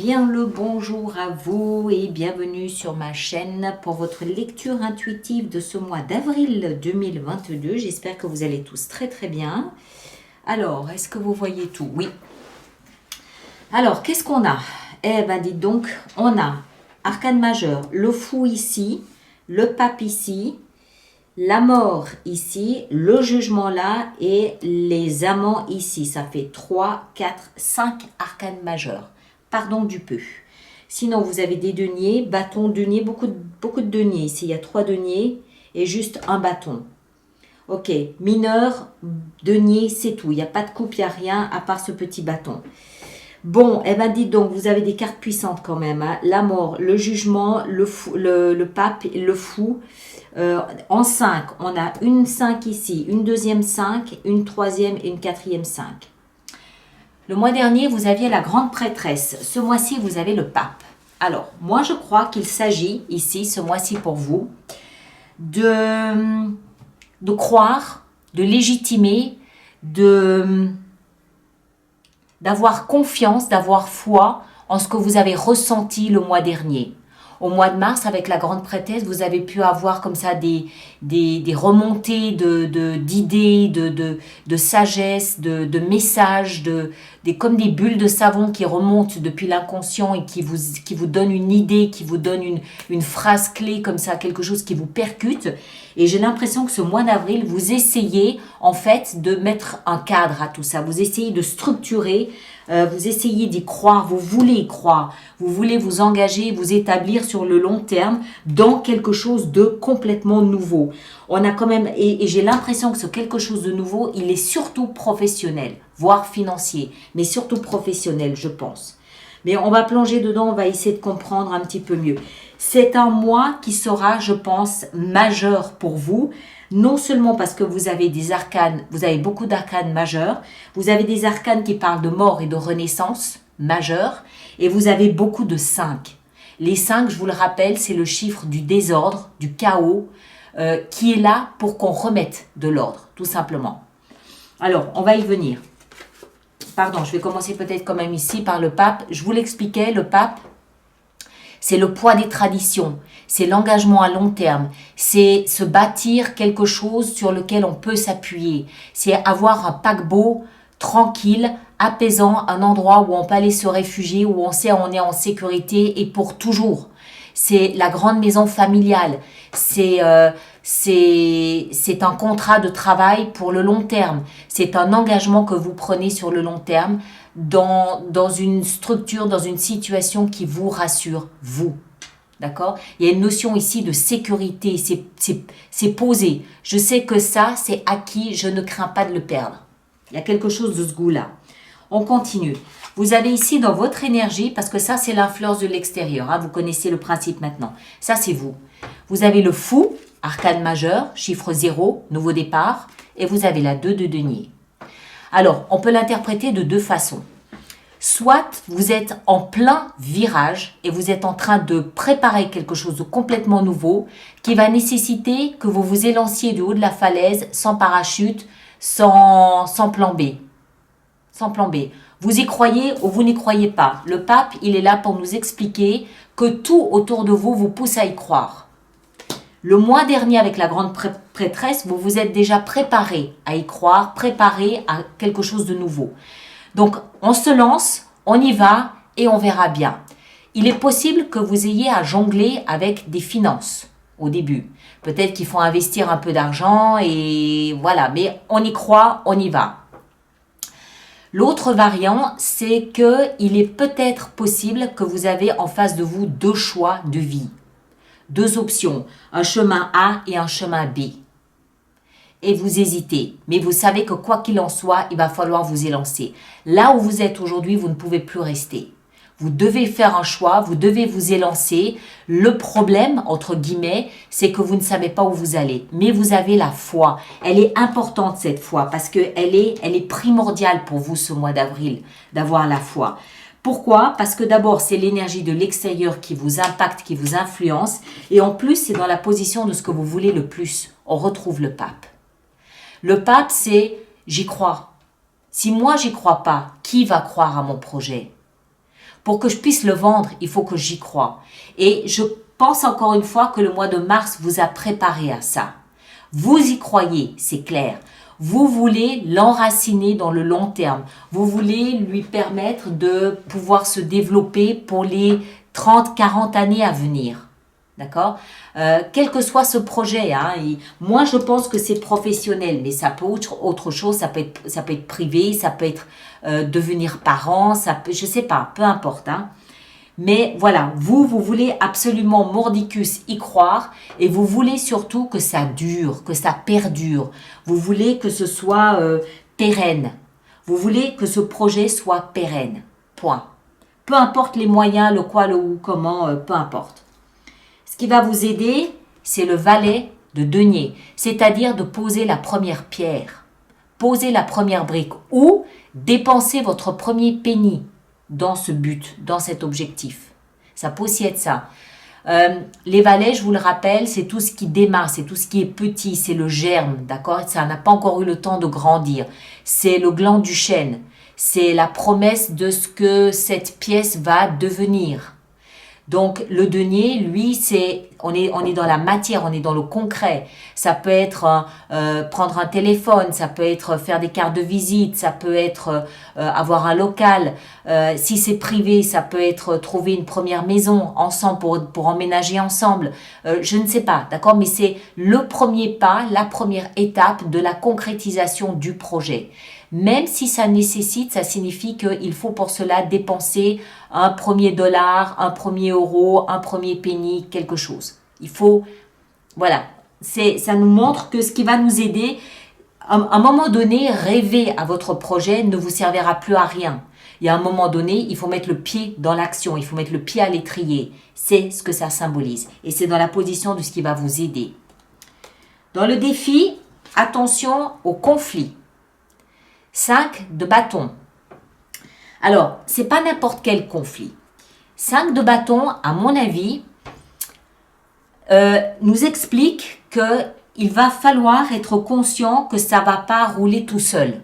bien le bonjour à vous et bienvenue sur ma chaîne pour votre lecture intuitive de ce mois d'avril 2022. J'espère que vous allez tous très très bien. Alors, est-ce que vous voyez tout? Oui. Alors, qu'est-ce qu'on a? Eh ben, dites donc, on a arcane majeur, le fou ici, le pape ici, la mort ici, le jugement là et les amants ici. Ça fait 3, 4, 5 arcanes majeurs. Pardon du peu. Sinon, vous avez des deniers, bâton, denier, beaucoup de deniers. Ici, il y a 3 deniers et juste un bâton. Ok, mineur, denier, c'est tout. Il n'y a pas de coupe, il n'y a rien à part ce petit bâton. Bon, eh ben dites donc, vous avez des cartes puissantes quand même. Hein. La mort, le jugement, le pape, le fou. En 5, on a une 5 ici, une deuxième 5, une troisième et une quatrième 5. Le mois dernier, vous aviez la grande prêtresse. Ce mois-ci, vous avez le pape. Alors, moi, je crois qu'il s'agit ici, ce mois-ci pour vous, de croire, de légitimer, d'avoir confiance, d'avoir foi en ce que vous avez ressenti le mois dernier. Au mois de mars, avec la grande prêtresse, vous avez pu avoir comme ça des remontées d'idées, de sagesse, de messages, comme des bulles de savon qui remontent depuis l'inconscient et qui vous donnent une idée, qui vous donnent une phrase clé comme ça, quelque chose qui vous percute. Et j'ai l'impression que ce mois d'avril, vous essayez en fait de mettre un cadre à tout ça. Vous essayez de structurer, vous essayez d'y croire, vous voulez y croire. Vous voulez vous engager, vous établir sur le long terme dans quelque chose de complètement nouveau. On a quand même, et j'ai l'impression que ce quelque chose de nouveau, il est surtout professionnel, voire financier, mais surtout professionnel, je pense. Mais on va plonger dedans, on va essayer de comprendre un petit peu mieux. C'est un mois qui sera, je pense, majeur pour vous. Non seulement parce que vous avez des arcanes, vous avez beaucoup d'arcanes majeurs, vous avez des arcanes qui parlent de mort et de renaissance majeure, et vous avez beaucoup de 5. Les 5, je vous le rappelle, c'est le chiffre du désordre, du chaos, qui est là pour qu'on remette de l'ordre, tout simplement. Alors, on va y venir. Pardon, je vais commencer peut-être quand même ici par le pape. Je vous l'expliquais, le pape, c'est le poids des traditions, c'est l'engagement à long terme, c'est se bâtir quelque chose sur lequel on peut s'appuyer, c'est avoir un paquebot tranquille, apaisant, un endroit où on peut aller se réfugier, où on sait on est en sécurité et pour toujours. C'est la grande maison familiale, c'est un contrat de travail pour le long terme, c'est un engagement que vous prenez sur le long terme dans une structure, dans une situation qui vous rassure, vous. D'accord? Il y a une notion ici de sécurité, c'est posé. Je sais que ça, c'est acquis, je ne crains pas de le perdre. Il y a quelque chose de ce goût-là. On continue. Vous avez ici dans votre énergie, parce que ça, c'est l'influence de l'extérieur. Hein, vous connaissez le principe maintenant. Ça, c'est vous. Vous avez le fou, arcane majeur, chiffre 0, nouveau départ. Et vous avez la 2 de denier. Alors, on peut l'interpréter de deux façons. Soit vous êtes en plein virage et vous êtes en train de préparer quelque chose de complètement nouveau qui va nécessiter que vous vous élanciez du haut de la falaise sans parachute, sans plan B. Sans plan B. Vous y croyez ou vous n'y croyez pas. Le pape, il est là pour nous expliquer que tout autour de vous vous pousse à y croire. Le mois dernier, avec la grande prêtresse, vous vous êtes déjà préparé à y croire, préparé à quelque chose de nouveau. Donc, on se lance, on y va et on verra bien. Il est possible que vous ayez à jongler avec des finances au début. Peut-être qu'il faut investir un peu d'argent et voilà, mais on y croit, on y va. L'autre variant, c'est qu'il est peut-être possible que vous avez en face de vous 2 choix de vie. 2 options, un chemin A et un chemin B. Et vous hésitez, mais vous savez que quoi qu'il en soit, il va falloir vous élancer. Là où vous êtes aujourd'hui, vous ne pouvez plus rester. Vous devez faire un choix, vous devez vous élancer. Le problème, entre guillemets, c'est que vous ne savez pas où vous allez. Mais vous avez la foi. Elle est importante cette foi parce qu'elle est primordiale pour vous ce mois d'avril, d'avoir la foi. Pourquoi? Parce que d'abord, c'est l'énergie de l'extérieur qui vous impacte, qui vous influence. Et en plus, c'est dans la position de ce que vous voulez le plus. On retrouve le pape. Le pape, c'est « j'y crois ». Si moi, j'y crois pas, qui va croire à mon projet? Pour que je puisse le vendre, il faut que j'y croie. Et je pense encore une fois que le mois de mars vous a préparé à ça. Vous y croyez, c'est clair. Vous voulez l'enraciner dans le long terme. Vous voulez lui permettre de pouvoir se développer pour les 30, 40 années à venir. D'accord? Quel que soit ce projet, hein, moi je pense que c'est professionnel, mais ça peut être autre chose, ça peut être privé, ça peut être devenir parent, ça peut, je sais pas, peu importe. Hein. Mais voilà, vous voulez absolument mordicus y croire et vous voulez surtout que ça dure, que ça perdure. Vous voulez que ce soit pérenne. Vous voulez que ce projet soit pérenne. Point. Peu importe les moyens, le quoi, le où, comment, peu importe. Ce qui va vous aider, c'est le valet de denier, c'est-à-dire de poser la première pierre, poser la première brique ou dépenser votre premier penny dans ce but, dans cet objectif. Ça peut aussi être ça. Les valets, je vous le rappelle, c'est tout ce qui démarre, c'est tout ce qui est petit, c'est le germe, d'accord? Ça n'a pas encore eu le temps de grandir. C'est le gland du chêne, c'est la promesse de ce que cette pièce va devenir. Donc le denier, lui, on est dans la matière, on est dans le concret. Ça peut être prendre un téléphone, ça peut être faire des cartes de visite, ça peut être avoir un local. Si c'est privé, ça peut être trouver une première maison ensemble pour emménager ensemble. Je ne sais pas, d'accord? Mais c'est le premier pas, la première étape de la concrétisation du projet. Même si ça nécessite, ça signifie qu'il faut pour cela dépenser un premier dollar, un premier euro, un premier penny, quelque chose. Il faut, voilà, ça nous montre que ce qui va nous aider, à un moment donné, rêver à votre projet ne vous servira plus à rien. Il y a un moment donné, il faut mettre le pied dans l'action, il faut mettre le pied à l'étrier. C'est ce que ça symbolise. Et c'est dans la position de ce qui va vous aider. Dans le défi, attention au conflit. 5 de bâton. Alors, c'est pas n'importe quel conflit. 5 de bâton, à mon avis, nous explique qu'il va falloir être conscient que ça va pas rouler tout seul.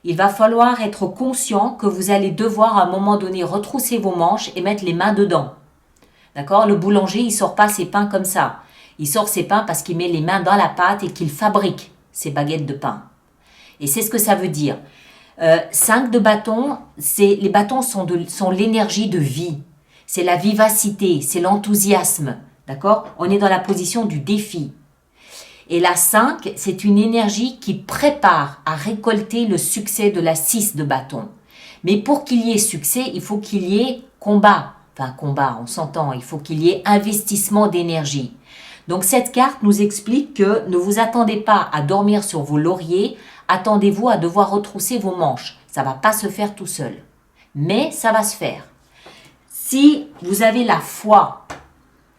Il va falloir être conscient que vous allez devoir à un moment donné retrousser vos manches et mettre les mains dedans. D'accord? Le boulanger, il sort pas ses pains comme ça. Il sort ses pains parce qu'il met les mains dans la pâte et qu'il fabrique ses baguettes de pain. Et c'est ce que ça veut dire. 5 de bâton, les bâtons sont l'énergie de vie. C'est la vivacité, c'est l'enthousiasme. D'accord? On est dans la position du défi. Et la 5, c'est une énergie qui prépare à récolter le succès de la 6 de bâton. Mais pour qu'il y ait succès, il faut qu'il y ait combat. Enfin, combat, on s'entend. Il faut qu'il y ait investissement d'énergie. Donc cette carte nous explique que ne vous attendez pas à dormir sur vos lauriers, attendez-vous à devoir retrousser vos manches. Ça ne va pas se faire tout seul. Mais ça va se faire. Si vous avez la foi,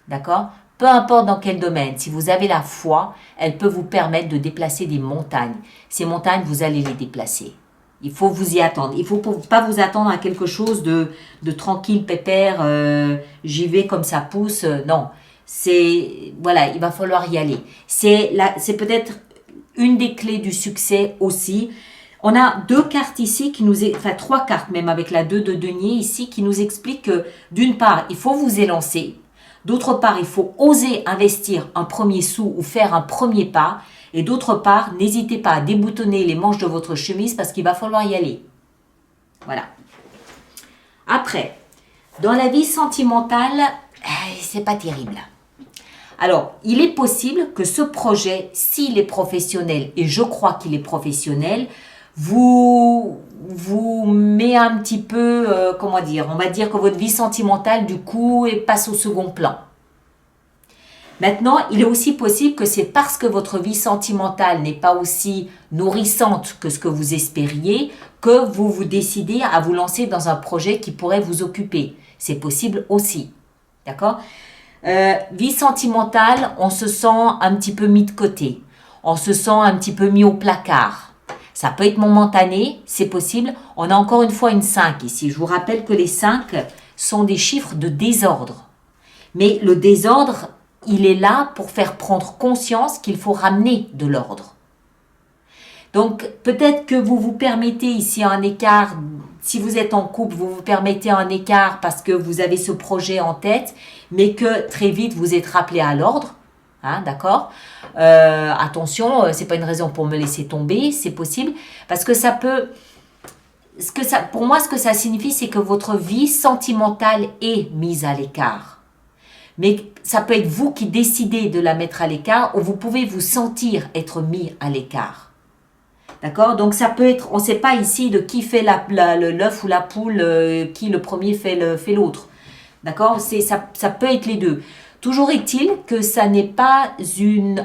d'accord? Peu importe dans quel domaine, si vous avez la foi, elle peut vous permettre de déplacer des montagnes. Ces montagnes, vous allez les déplacer. Il faut vous y attendre. Il ne faut pas vous attendre à quelque chose de tranquille, pépère, j'y vais comme ça pousse. Non. Voilà, il va falloir y aller. C'est peut-être une des clés du succès aussi. On a 2 cartes ici, enfin 3 cartes même avec la 2 de denier ici, qui nous expliquent que d'une part, il faut vous élancer. D'autre part, il faut oser investir un premier sou ou faire un premier pas. Et d'autre part, n'hésitez pas à déboutonner les manches de votre chemise parce qu'il va falloir y aller. Voilà. Après, dans la vie sentimentale, c'est pas terrible. Alors, il est possible que ce projet, s'il est professionnel, et je crois qu'il est professionnel, vous met un petit peu, on va dire que votre vie sentimentale, du coup, passe au second plan. Maintenant, il est aussi possible que c'est parce que votre vie sentimentale n'est pas aussi nourrissante que ce que vous espériez, que vous vous décidez à vous lancer dans un projet qui pourrait vous occuper. C'est possible aussi. D'accord ? Vie sentimentale, on se sent un petit peu mis de côté. On se sent un petit peu mis au placard. Ça peut être momentané, c'est possible. On a encore une fois une 5 ici. Je vous rappelle que les 5 sont des chiffres de désordre. Mais le désordre, il est là pour faire prendre conscience qu'il faut ramener de l'ordre. Donc, peut-être que vous vous permettez ici un écart, si vous êtes en couple, vous vous permettez un écart parce que vous avez ce projet en tête, mais que très vite vous êtes rappelé à l'ordre. Hein, d'accord? Attention, c'est pas une raison pour me laisser tomber, c'est possible, parce que ça peut... pour moi, ce que ça signifie, c'est que votre vie sentimentale est mise à l'écart. Mais ça peut être vous qui décidez de la mettre à l'écart ou vous pouvez vous sentir être mis à l'écart. D'accord? Donc ça peut être, on ne sait pas ici de qui fait l'œuf ou la poule, qui le premier fait l'autre. D'accord? Ça peut être les deux. Toujours est-il que ça n'est pas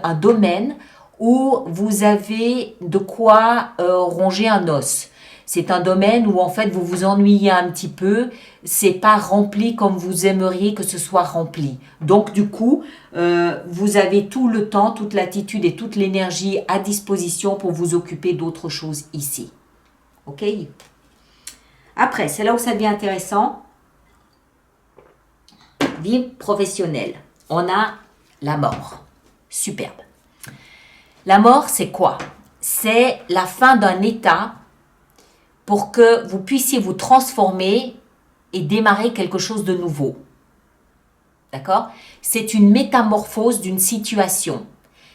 un domaine où vous avez de quoi ronger un os. C'est un domaine où en fait vous vous ennuyez un petit peu, c'est pas rempli comme vous aimeriez que ce soit rempli. Donc du coup, vous avez tout le temps, toute l'attitude et toute l'énergie à disposition pour vous occuper d'autres choses ici. Ok? Après, c'est là où ça devient intéressant. Vie professionnelle. On a la mort. Superbe. La mort, c'est quoi? C'est la fin d'un état pour que vous puissiez vous transformer et démarrer quelque chose de nouveau. D'accord? C'est une métamorphose d'une situation.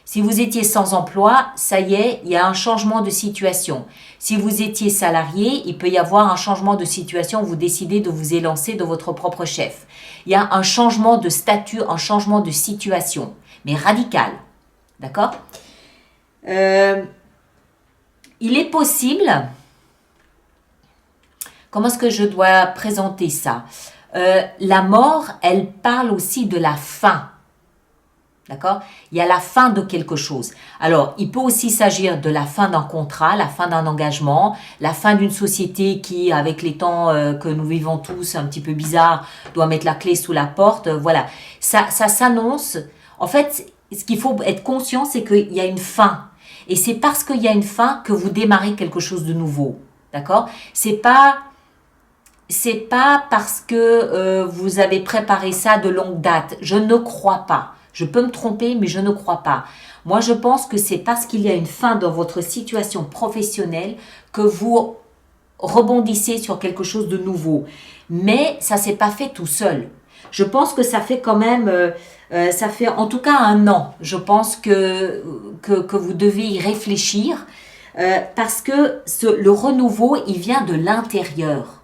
Si vous étiez sans emploi, ça y est, il y a un changement de situation. Si vous étiez salarié, il peut y avoir un changement de situation où vous décidez de vous élancer de votre propre chef. Il y a un changement de statut, un changement de situation, mais radical. D'accord? Il est possible... Comment est-ce que je dois présenter ça? La mort, elle parle aussi de la fin. D'accord? Il y a la fin de quelque chose. Alors, il peut aussi s'agir de la fin d'un contrat, la fin d'un engagement, la fin d'une société qui, avec les temps que nous vivons tous, un petit peu bizarre, doit mettre la clé sous la porte. Voilà. Ça s'annonce. En fait, ce qu'il faut être conscient, c'est qu'il y a une fin. Et c'est parce qu'il y a une fin que vous démarrez quelque chose de nouveau. D'accord? C'est pas parce que vous avez préparé ça de longue date. Je ne crois pas. Je peux me tromper, mais je ne crois pas. Moi, je pense que c'est parce qu'il y a une fin dans votre situation professionnelle que vous rebondissez sur quelque chose de nouveau. Mais ça ne s'est pas fait tout seul. Je pense que ça fait quand même, ça fait en tout cas 1 an. Je pense que vous devez y réfléchir parce que le renouveau, il vient de l'intérieur.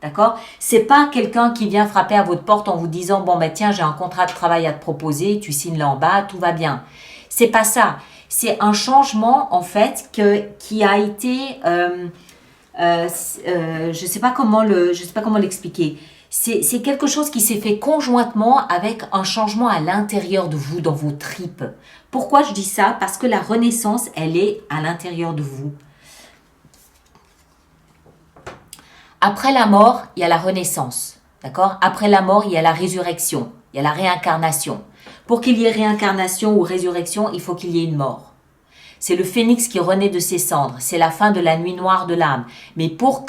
D'accord? C'est pas quelqu'un qui vient frapper à votre porte en vous disant bon ben tiens j'ai un contrat de travail à te proposer, tu signes là en bas, tout va bien. C'est pas ça. C'est un changement en fait qui a été je sais pas comment l'expliquer. C'est quelque chose qui s'est fait conjointement avec un changement à l'intérieur de vous, dans vos tripes. Pourquoi je dis ça? Parce que la renaissance, elle est à l'intérieur de vous. Après la mort, il y a la renaissance, d'accord? Après la mort, il y a la résurrection, il y a la réincarnation. Pour qu'il y ait réincarnation ou résurrection, il faut qu'il y ait une mort. C'est le phénix qui renaît de ses cendres, c'est la fin de la nuit noire de l'âme. Mais pour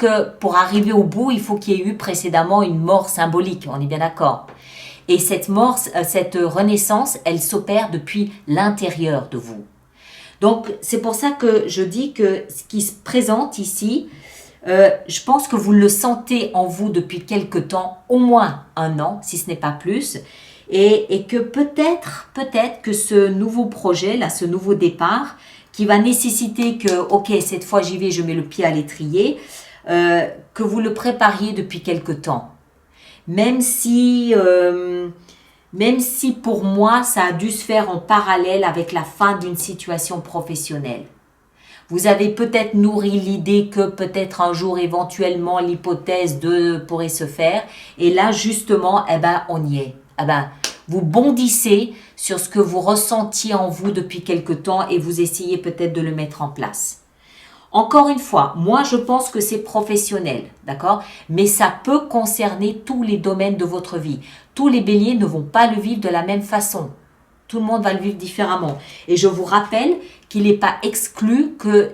arriver au bout, il faut qu'il y ait eu précédemment une mort symbolique, on est bien d'accord? Et cette mort, cette renaissance, elle s'opère depuis l'intérieur de vous. Donc, c'est pour ça que je dis que ce qui se présente ici, je pense que vous le sentez en vous depuis quelque temps, au moins 1 an, si ce n'est pas plus, et que peut-être que ce nouveau projet, là, ce nouveau départ, qui va nécessiter que, ok, cette fois j'y vais, je mets le pied à l'étrier, que vous le prépariez depuis quelque temps. Même si pour moi, ça a dû se faire en parallèle avec la fin d'une situation professionnelle. Vous avez peut-être nourri l'idée que peut-être un jour, éventuellement, l'hypothèse pourrait se faire. Et là, justement, on y est. Vous bondissez sur ce que vous ressentiez en vous depuis quelque temps et vous essayez peut-être de le mettre en place. Encore une fois, moi, je pense que c'est professionnel, d'accord? Mais ça peut concerner tous les domaines de votre vie. Tous les béliers ne vont pas le vivre de la même façon. Tout le monde va le vivre différemment. Et je vous rappelle qu'il n'est pas exclu que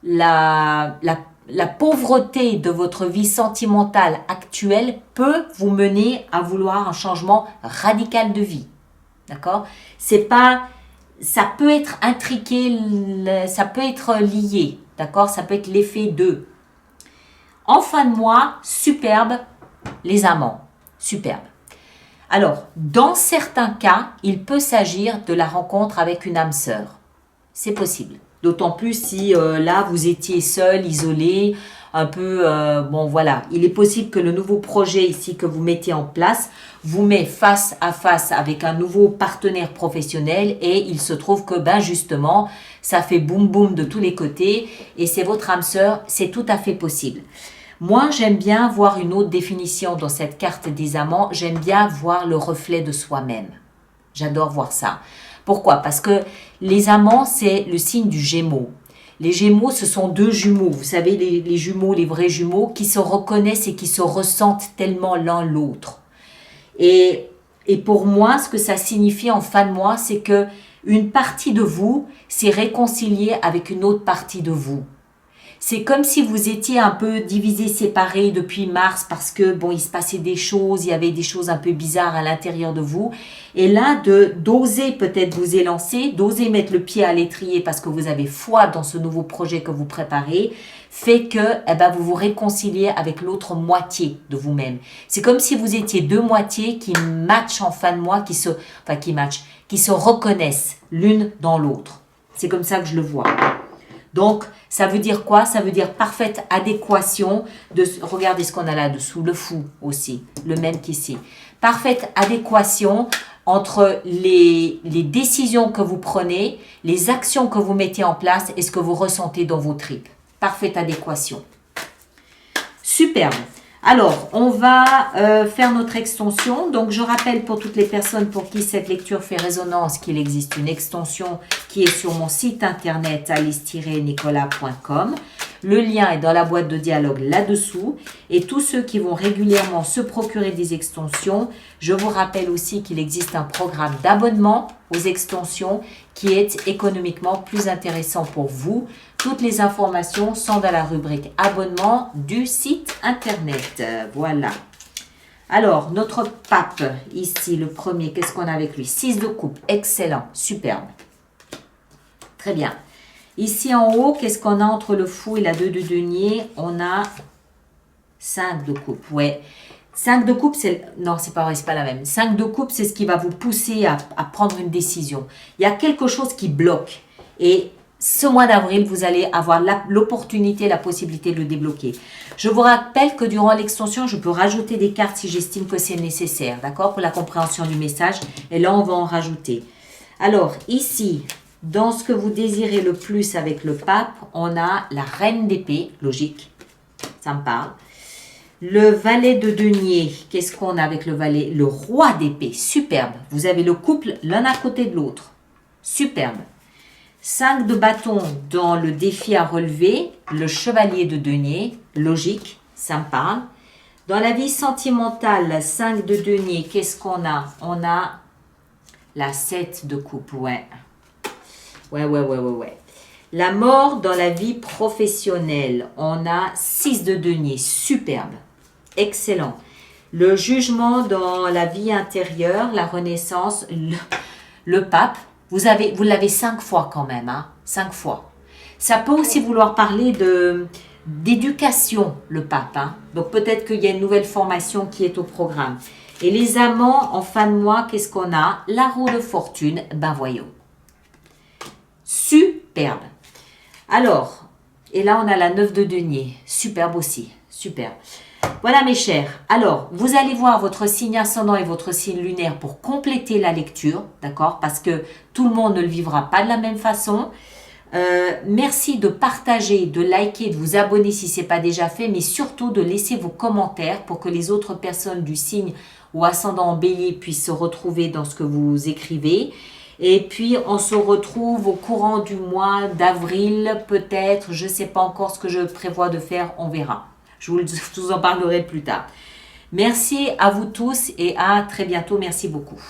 la pauvreté de votre vie sentimentale actuelle peut vous mener à vouloir un changement radical de vie. D'accord? C'est pas ça peut être intriqué, ça peut être lié, d'accord? Ça peut être l'effet de. En fin de mois, superbe, les amants, superbe. Alors, dans certains cas, il peut s'agir de la rencontre avec une âme sœur. C'est possible. D'autant plus si là, vous étiez seul, isolé, un peu, bon voilà. Il est possible que le nouveau projet ici que vous mettez en place vous met face à face avec un nouveau partenaire professionnel et il se trouve que, ben justement, ça fait boum boum de tous les côtés et c'est votre âme sœur, c'est tout à fait possible. Moi, j'aime bien voir une autre définition dans cette carte des amants. J'aime bien voir le reflet de soi-même. J'adore voir ça. Pourquoi? Parce que les amants, c'est le signe du Gémeaux. Les Gémeaux, ce sont deux jumeaux. Vous savez, les jumeaux, les vrais jumeaux, qui se reconnaissent et qui se ressentent tellement l'un l'autre. Et pour moi, ce que ça signifie en fin de mois, c'est que une partie de vous s'est réconciliée avec une autre partie de vous. C'est comme si vous étiez un peu divisés, séparés depuis mars parce que, bon, il se passait des choses, il y avait des choses un peu bizarres à l'intérieur de vous. Et là, d'oser peut-être vous élancer, d'oser mettre le pied à l'étrier parce que vous avez foi dans ce nouveau projet que vous préparez, fait que vous vous réconciliez avec l'autre moitié de vous-même. C'est comme si vous étiez deux moitiés qui matchent en fin de mois, qui se reconnaissent l'une dans l'autre. C'est comme ça que je le vois. Donc, ça veut dire quoi? Ça veut dire parfaite adéquation de... Regardez ce qu'on a là-dessous, le fou aussi, le même qu'ici. Parfaite adéquation entre les décisions que vous prenez, les actions que vous mettez en place et ce que vous ressentez dans vos tripes. Parfaite adéquation. Superbe. Alors, on va faire notre extension. Donc, je rappelle pour toutes les personnes pour qui cette lecture fait résonance qu'il existe une extension qui est sur mon site internet alice-nicolas.com. Le lien est dans la boîte de dialogue là-dessous. Et tous ceux qui vont régulièrement se procurer des extensions, je vous rappelle aussi qu'il existe un programme d'abonnement aux extensions qui est économiquement plus intéressant pour vous. Toutes les informations sont dans la rubrique abonnement du site internet. Voilà. Alors, notre pape, ici, le premier, qu'est-ce qu'on a avec lui? 6 de coupe, excellent, superbe. Très bien. Ici en haut, qu'est-ce qu'on a entre le fou et la 2 de denier? On a 5 de coupe, ouais. 5 de coupe, c'est... Non, c'est pas vrai, c'est pas la même. 5 de coupe, c'est ce qui va vous pousser à prendre une décision. Il y a quelque chose qui bloque. Et ce mois d'avril, vous allez avoir l'opportunité, la possibilité de le débloquer. Je vous rappelle que durant l'extension, je peux rajouter des cartes si j'estime que c'est nécessaire, d'accord, pour la compréhension du message. Et là, on va en rajouter. Alors, ici, dans ce que vous désirez le plus avec le pape, on a la reine d'épée, logique, ça me parle. Le valet de denier, qu'est-ce qu'on a avec le valet? Le roi d'épée, superbe. Vous avez le couple l'un à côté de l'autre, superbe. 5 de bâton dans le défi à relever, le chevalier de denier, logique, ça me parle. Dans la vie sentimentale, 5 de denier, qu'est-ce qu'on a? On a la 7 de coupe, ouais. Ouais. La mort dans la vie professionnelle, on a 6 de denier, superbe, excellent. Le jugement dans la vie intérieure, la renaissance, le pape. Vous l'avez 5 fois quand même, hein, 5 fois. Ça peut aussi vouloir parler d'éducation, le pape. Hein. Donc peut-être qu'il y a une nouvelle formation qui est au programme. Et les amants, en fin de mois, qu'est-ce qu'on a? La roue de fortune, ben voyons. Superbe. Alors, et là on a la 9 de denier, superbe aussi, superbe. Voilà mes chers, alors vous allez voir votre signe ascendant et votre signe lunaire pour compléter la lecture, d'accord? Parce que tout le monde ne le vivra pas de la même façon. Merci de partager, de liker, de vous abonner si ce n'est pas déjà fait, mais surtout de laisser vos commentaires pour que les autres personnes du signe ou ascendant en bélier puissent se retrouver dans ce que vous écrivez. Et puis, on se retrouve au courant du mois d'avril, peut-être, je ne sais pas encore ce que je prévois de faire, on verra. Je vous en parlerai plus tard. Merci à vous tous et à très bientôt. Merci beaucoup.